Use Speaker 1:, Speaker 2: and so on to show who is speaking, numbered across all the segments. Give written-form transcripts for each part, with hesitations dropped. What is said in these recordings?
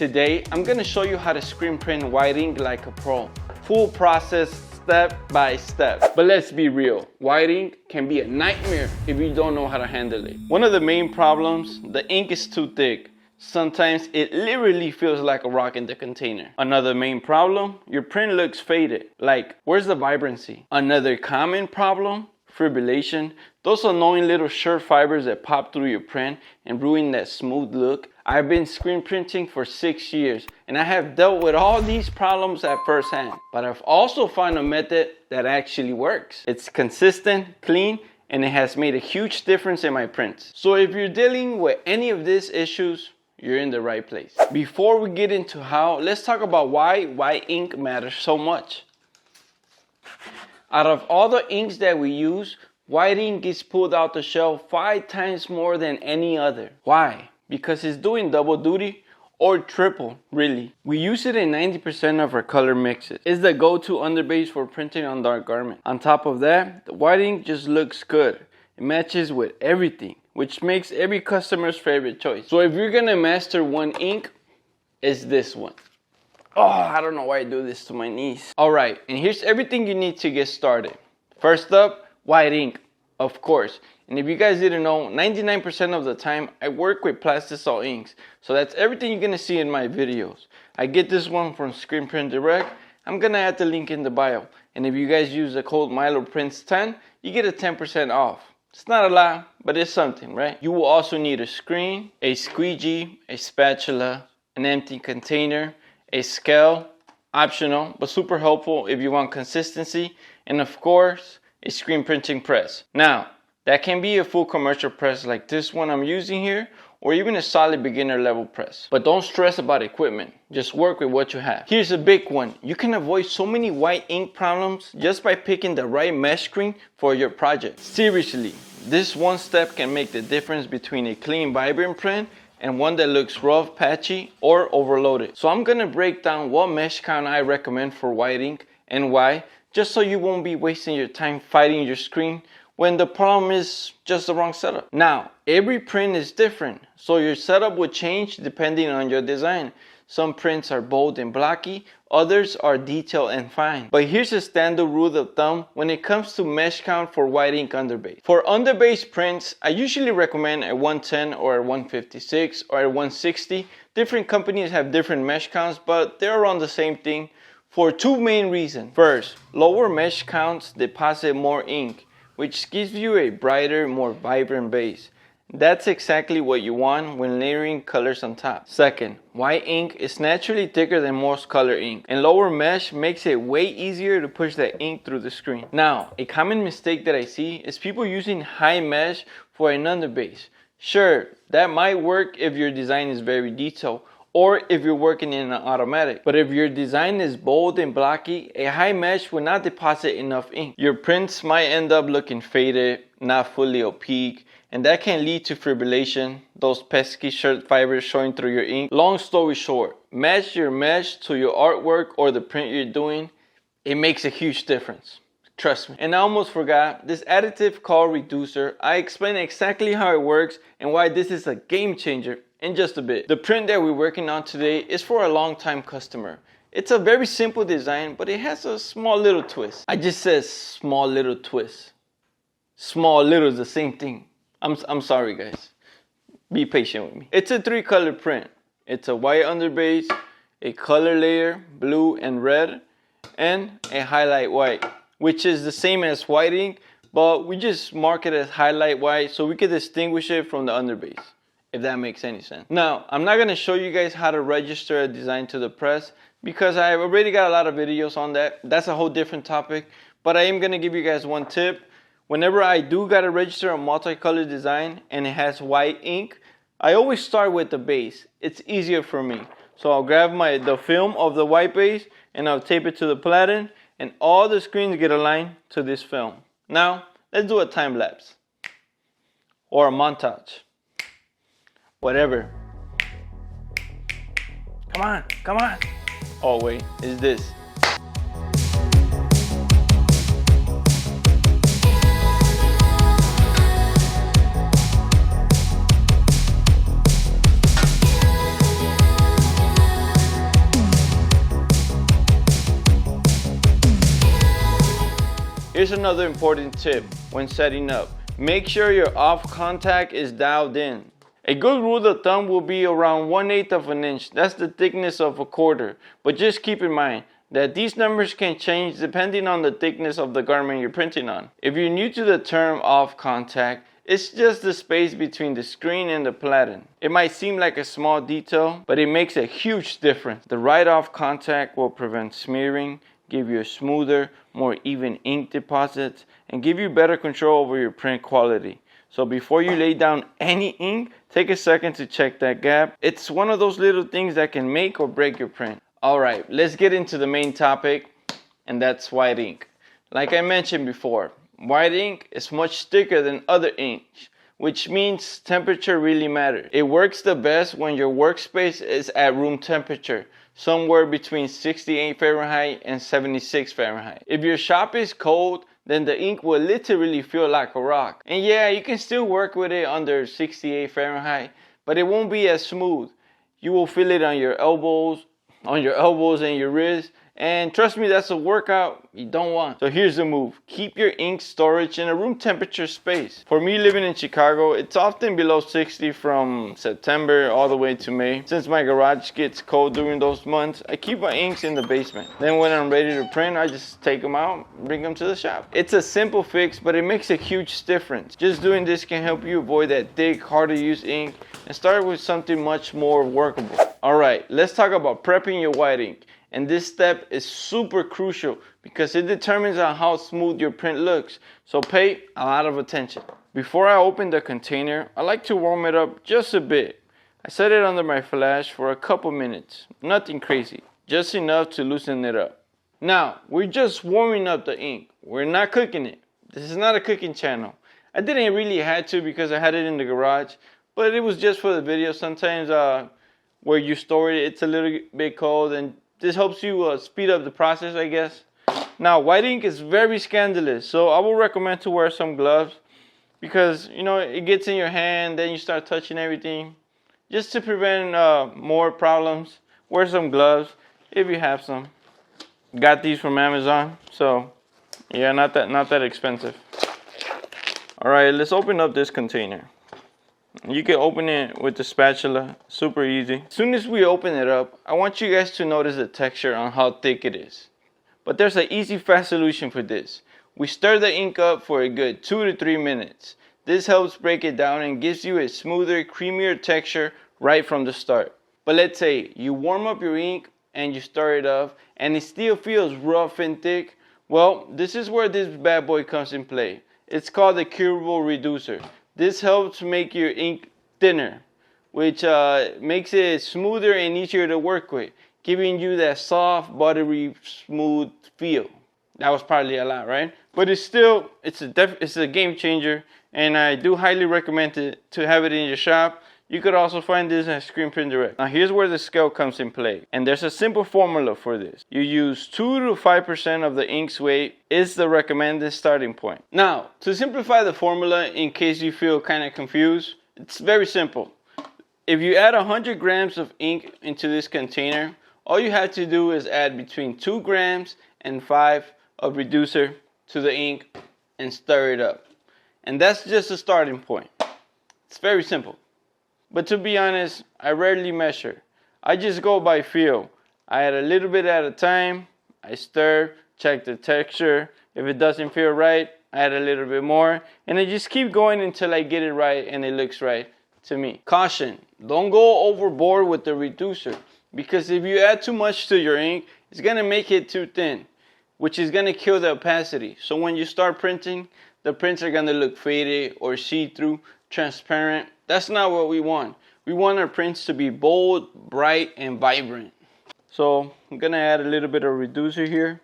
Speaker 1: Today, I'm gonna show you how to screen print white ink like a pro. Full process, step by step. But let's be real, white ink can be a nightmare if you don't know how to handle it. One of the main problems, the ink is too thick. Sometimes it literally feels like a rock in the container. Another main problem, your print looks faded. Like, where's the vibrancy? Another common problem, fibrillation. Those annoying little shirt fibers that pop through your print and ruin that smooth look. I've been screen printing for 6 years and I have dealt with all these problems at first hand. But I've also found a method that actually works. It's consistent, clean, and it has made a huge difference in my prints. So if you're dealing with any of these issues, you're in the right place. Before we get into how, let's talk about why white ink matters so much. Out of all the inks that we use, white ink is pulled out the shelf 5 times more than any other. Why? Because it's doing double duty or triple, really. We use it in 90% of our color mixes. It's the go-to underbase for printing on dark garments. On top of that, the white ink just looks good. It matches with everything, which makes every customer's favorite choice. So if you're gonna master one ink, it's this one. Oh, I don't know why I do this to my knees. All right, and here's everything you need to get started. First up, white ink, of course. And if you guys didn't know, 99% of the time, I work with Plastisol inks. So that's everything you're gonna see in my videos. I get this one from Screen Print Direct. I'm gonna add the link in the bio. And if you guys use the code MiloPrints10, you get a 10% off. It's not a lot, but it's something, right? You will also need a screen, a squeegee, a spatula, an empty container, a scale, optional, but super helpful if you want consistency, and of course, a screen printing press. Now, that can be a full commercial press like this one I'm using here, or even a solid beginner level press. But don't stress about equipment, just work with what you have. Here's a big one. You can avoid so many white ink problems just by picking the right mesh screen for your project. Seriously, this one step can make the difference between a clean, vibrant print and one that looks rough, patchy, or overloaded. So I'm gonna break down what mesh count I recommend for white ink and why, just so you won't be wasting your time fighting your screen when the problem is just the wrong setup. Now, every print is different, so your setup will change depending on your design. Some prints are bold and blocky, others are detailed and fine. But here's a standard rule of thumb when it comes to mesh count for white ink underbase. For underbase prints, I usually recommend a 110 or a 156 or a 160. Different companies have different mesh counts, but they're around the same thing for 2 main reasons. First, lower mesh counts deposit more ink, which gives you a brighter, more vibrant base. That's exactly what you want when layering colors on top. Second, white ink is naturally thicker than most color ink, and lower mesh makes it way easier to push that ink through the screen. Now, a common mistake that I see is people using high mesh for an underbase. Sure, that might work if your design is very detailed, or if you're working in an automatic. But if your design is bold and blocky, a high mesh will not deposit enough ink. Your prints might end up looking faded, not fully opaque, and that can lead to fibrillation, those pesky shirt fibers showing through your ink. Long story short, match your mesh to your artwork or the print you're doing. It makes a huge difference. Trust me. And I almost forgot, this additive called Reducer, I explain exactly how it works and why this is a game changer in just a bit. The print that we're working on today is for a long-time customer. It's a very simple design, but it has a small little twist. I just said small little twist. Small little is the same thing. I'm sorry guys. Be patient with me. It's a 3-color print. It's a white underbase, a color layer, blue and red, and a highlight white, which is the same as white ink, but we just mark it as highlight white so we can distinguish it from the underbase, if that makes any sense. Now, I'm not gonna show you guys how to register a design to the press because I've already got a lot of videos on that. That's a whole different topic, but I am gonna give you guys one tip. Whenever I do gotta register a multicolored design and it has white ink, I always start with the base. It's easier for me. So I'll grab the film of the white base and I'll tape it to the platen, and all the screens get aligned to this film. Now, let's do a time lapse or a montage. Whatever. Come on, come on. Oh wait, it's this. here's another important tip when setting up. Make sure your off contact is dialed in. A good rule of thumb will be around 1/8 of an inch. That's the thickness of a quarter. But just keep in mind that these numbers can change depending on the thickness of the garment you're printing on. If you're new to the term off contact, it's just the space between the screen and the platen. It might seem like a small detail, but it makes a huge difference. The right off contact will prevent smearing, give you a smoother, more even ink deposits, and give you better control over your print quality. So before you lay down any ink, take a second to check that gap. It's one of those little things that can make or break your print. Alright, let's get into the main topic, and that's white ink. Like I mentioned before, white ink is much thicker than other inks, which means temperature really matters. It works the best when your workspace is at room temperature, somewhere between 68 Fahrenheit and 76 Fahrenheit. If your shop is cold, then the ink will literally feel like a rock. And yeah, you can still work with it under 68 Fahrenheit, but it won't be as smooth. You will feel it on your elbows and your wrists. And trust me, that's a workout you don't want. So here's the move. Keep your ink storage in a room temperature space. For me living in Chicago, it's often below 60 from September all the way to May. Since my garage gets cold during those months, I keep my inks in the basement. Then when I'm ready to print, I just take them out, bring them to the shop. It's a simple fix, but it makes a huge difference. Just doing this can help you avoid that thick, hard to use ink and start with something much more workable. Alright, let's talk about prepping your white ink. And this step is super crucial because it determines on how smooth your print looks. So pay a lot of attention. Before I open the container, I like to warm it up just a bit. I set it under my flash for a couple minutes. Nothing crazy, just enough to loosen it up. Now, we're just warming up the ink. We're not cooking it. This is not a cooking channel. I didn't really have to because I had it in the garage, but it was just for the video. Sometimes where you store it, it's a little bit cold, and this helps you speed up the process, I guess. Now, white ink is very scandalous, so I will recommend to wear some gloves because, you know, it gets in your hand, then you start touching everything. Just to prevent more problems, wear some gloves if you have some. Got these from Amazon, so yeah, not that expensive. All right, let's open up this container. You can open it with the spatula, super easy. As soon as we open it up, I want you guys to notice the texture on how thick it is. But there's an easy, fast solution for this. We stir the ink up for a good 2 to 3 minutes. This helps break it down and gives you a smoother, creamier texture right from the start. But let's say you warm up your ink and you stir it up and it still feels rough and thick. Well, this is where this bad boy comes in play. It's called the curable reducer. This helps make your ink thinner, which makes it smoother and easier to work with, giving you that soft, buttery, smooth feel. That was probably a lot, right? But it's a game changer, and I do highly recommend it to have it in your shop. You could also find this at Screen Print Direct. Now here's where the scale comes in play. And there's a simple formula for this. You use 2 to 5% of the ink's weight is the recommended starting point. Now, to simplify the formula in case you feel kind of confused, it's very simple. If you add 100 grams of ink into this container, all you have to do is add between 2 grams and 5 of reducer to the ink and stir it up. And that's just a starting point. It's very simple. But to be honest, I rarely measure. I just go by feel. I add a little bit at a time. I stir, check the texture. If it doesn't feel right, I add a little bit more. And I just keep going until I get it right and it looks right to me. Caution, don't go overboard with the reducer. Because if you add too much to your ink, it's going to make it too thin, which is going to kill the opacity. So when you start printing, the prints are going to look faded or see-through, transparent. That's not what we want. We want our prints to be bold, bright, and vibrant. So I'm gonna add a little bit of reducer here.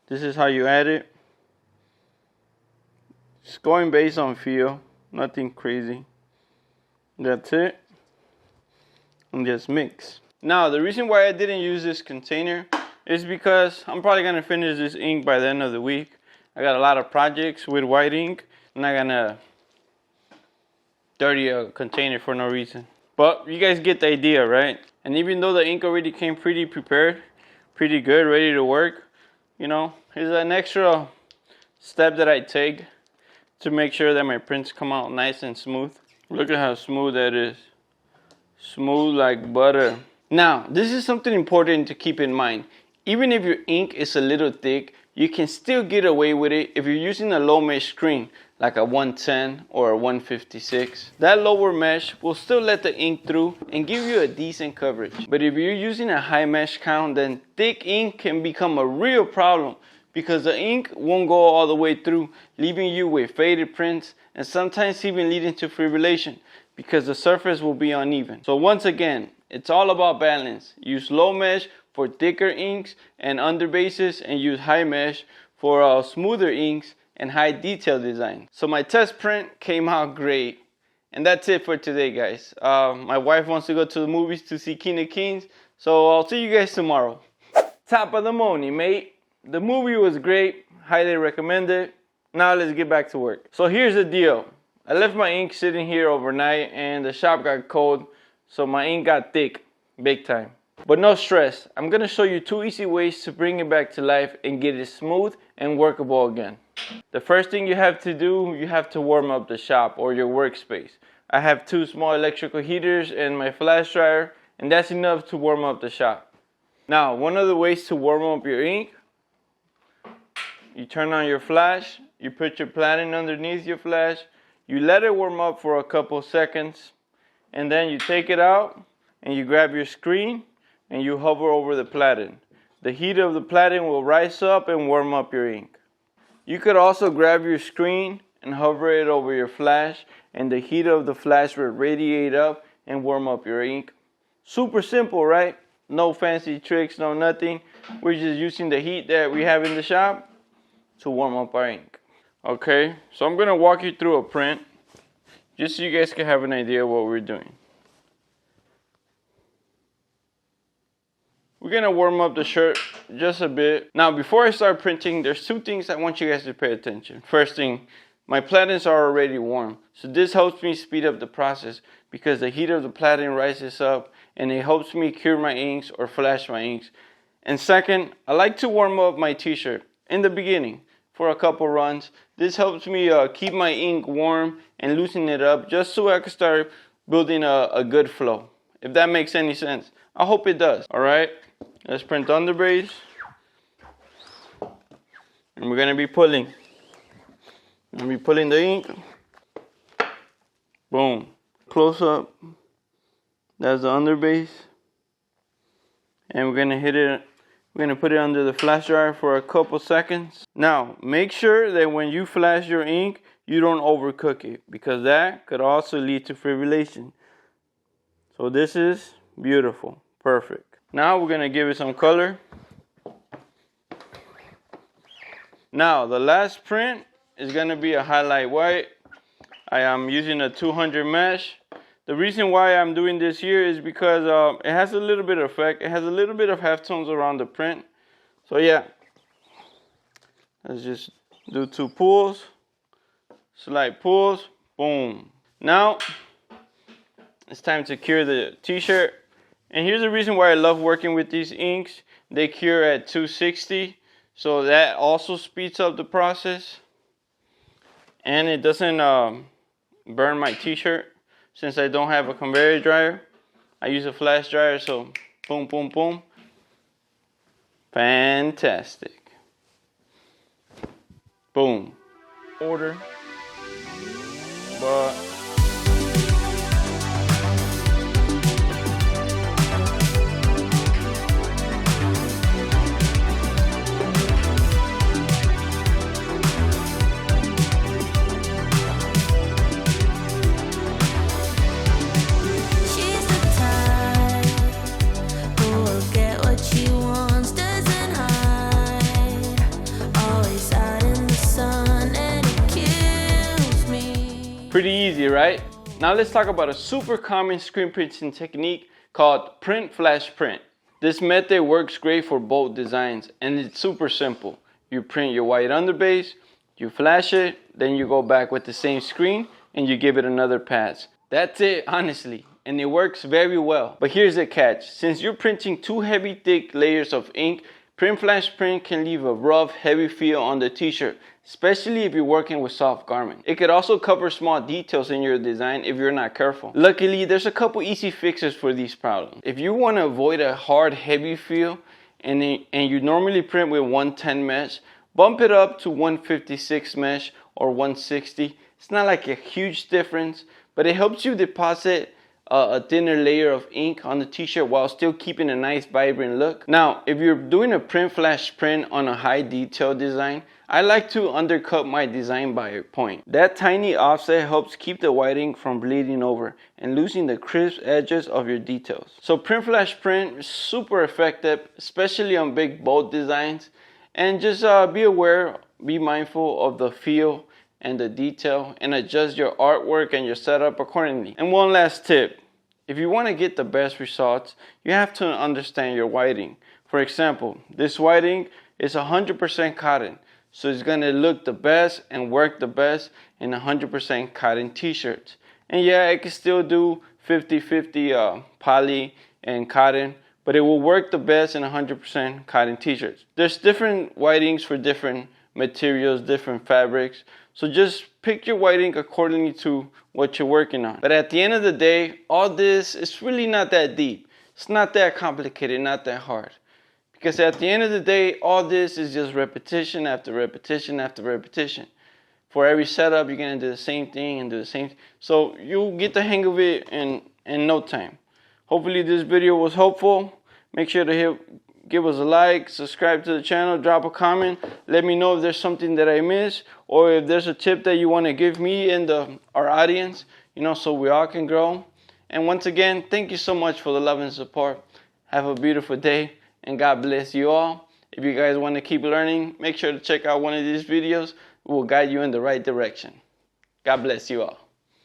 Speaker 1: This is how you add it. Just going based on feel, nothing crazy. That's it. And just mix. Now the reason why I didn't use this container is because I'm probably gonna finish this ink by the end of the week. I got a lot of projects with white ink. I'm not gonna dirty a container for no reason. But you guys get the idea, right? And even though the ink already came pretty prepared, pretty good, ready to work, you know, here's an extra step that I take to make sure that my prints come out nice and smooth. Look at how smooth that is. Smooth like butter. Now, this is something important to keep in mind. Even if your ink is a little thick, you can still get away with it if you're using a low mesh screen, like a 110 or a 156. That lower mesh will still let the ink through and give you a decent coverage. But if you're using a high mesh count, then thick ink can become a real problem because the ink won't go all the way through, leaving you with faded prints and sometimes even leading to fibrillation because the surface will be uneven. So once again, it's all about balance. Use low mesh for thicker inks and underbases, and use high mesh for smoother inks and high detail design. So my test print came out great. And that's it for today, guys. My wife wants to go to the movies to see King of Kings, so I'll see you guys tomorrow. Top of the morning, mate. The movie was great, highly recommend it. Now let's get back to work. So here's the deal. I left my ink sitting here overnight and the shop got cold, so my ink got thick, big time. But no stress, I'm gonna show you 2 easy ways to bring it back to life and get it smooth and workable again. The first thing you have to do, you have to warm up the shop or your workspace. I have 2 small electrical heaters and my flash dryer, and that's enough to warm up the shop. Now, one of the ways to warm up your ink, you turn on your flash, you put your platen underneath your flash, you let it warm up for a couple seconds, and then you take it out and you grab your screen and you hover over the platen. The heat of the platen will rise up and warm up your ink. You could also grab your screen and hover it over your flash, and the heat of the flash will radiate up and warm up your ink. Super simple, right? No fancy tricks, no nothing. We're just using the heat that we have in the shop to warm up our ink. Okay, so I'm gonna walk you through a print just so you guys can have an idea of what we're doing. We're gonna warm up the shirt just a bit. Now, before I start printing, there's 2 things I want you guys to pay attention. First thing, my platens are already warm, so this helps me speed up the process because the heat of the platen rises up and it helps me cure my inks or flash my inks. And second, I like to warm up my t-shirt in the beginning for a couple runs. This helps me keep my ink warm and loosen it up just so I can start building a good flow. If that makes any sense. I hope it does. Alright, let's print underbase. And we're gonna be pulling. I'm gonna be pulling the ink. Boom. Close up. That's the underbase. And we're gonna hit it. We're gonna put it under the flash dryer for a couple seconds. Now, make sure that when you flash your ink, you don't overcook it because that could also lead to fibrillation. So this is beautiful, perfect. Now we're gonna give it some color. Now, the last print is gonna be a highlight white. I am using a 200 mesh. The reason why I'm doing this here is because it has a little bit of effect. It has a little bit of halftones around the print. So yeah, let's just do 2 pulls, slight pulls, boom. Now, it's time to cure the t-shirt. And here's the reason why I love working with these inks. They cure at 260, so that also speeds up the process. And it doesn't burn my t-shirt. Since I don't have a conveyor dryer, I use a flash dryer, so boom, boom, boom. Fantastic. Boom. Order. But pretty easy, right? Now let's talk about a super common screen printing technique called print flash print. This method works great for both designs and it's super simple. You print your white underbase, you flash it, then you go back with the same screen and you give it another pass. That's it, honestly, and it works very well. But here's the catch. Since you're printing 2 heavy thick layers of ink, print flash print can leave a rough, heavy feel on the t-shirt, especially if you're working with soft garments. It could also cover small details in your design if you're not careful. Luckily, there's a couple easy fixes for these problems. If you want to avoid a hard, heavy feel and you normally print with 110 mesh, bump it up to 156 mesh or 160. It's not like a huge difference, but it helps you deposit a thinner layer of ink on the t-shirt while still keeping a nice vibrant look. Now, if you're doing a print flash print on a high detail design, I like to undercut my design by a point. That tiny offset helps keep the white ink from bleeding over and losing the crisp edges of your details. So print flash print is super effective, especially on big bold designs. And just be aware, be mindful of the feel and the detail, and adjust your artwork and your setup accordingly. And one last tip, if you want to get the best results, you have to understand your whiting. For example, this whiting is 100% cotton, so it's going to look the best and work the best in 100% cotton t-shirts. And yeah, it can still do 50-50 poly and cotton, but it will work the best in 100% cotton t-shirts. There's different whitings for different materials, different fabrics. So just pick your white ink accordingly to what you're working on. But at the end of the day, all this is really not that deep. It's not that complicated, not that hard. Because at the end of the day, all this is just repetition after repetition after repetition. For every setup, you're gonna do the same thing and do the same thing. So you'll get the hang of it in no time. Hopefully this video was helpful. Make sure to give us a like, subscribe to the channel, drop a comment. Let me know if there's something that I missed, or if there's a tip that you want to give me and our audience, so we all can grow. And once again, thank you so much for the love and support. Have a beautiful day, and God bless you all. If you guys want to keep learning, make sure to check out one of these videos. It will guide you in the right direction. God bless you all.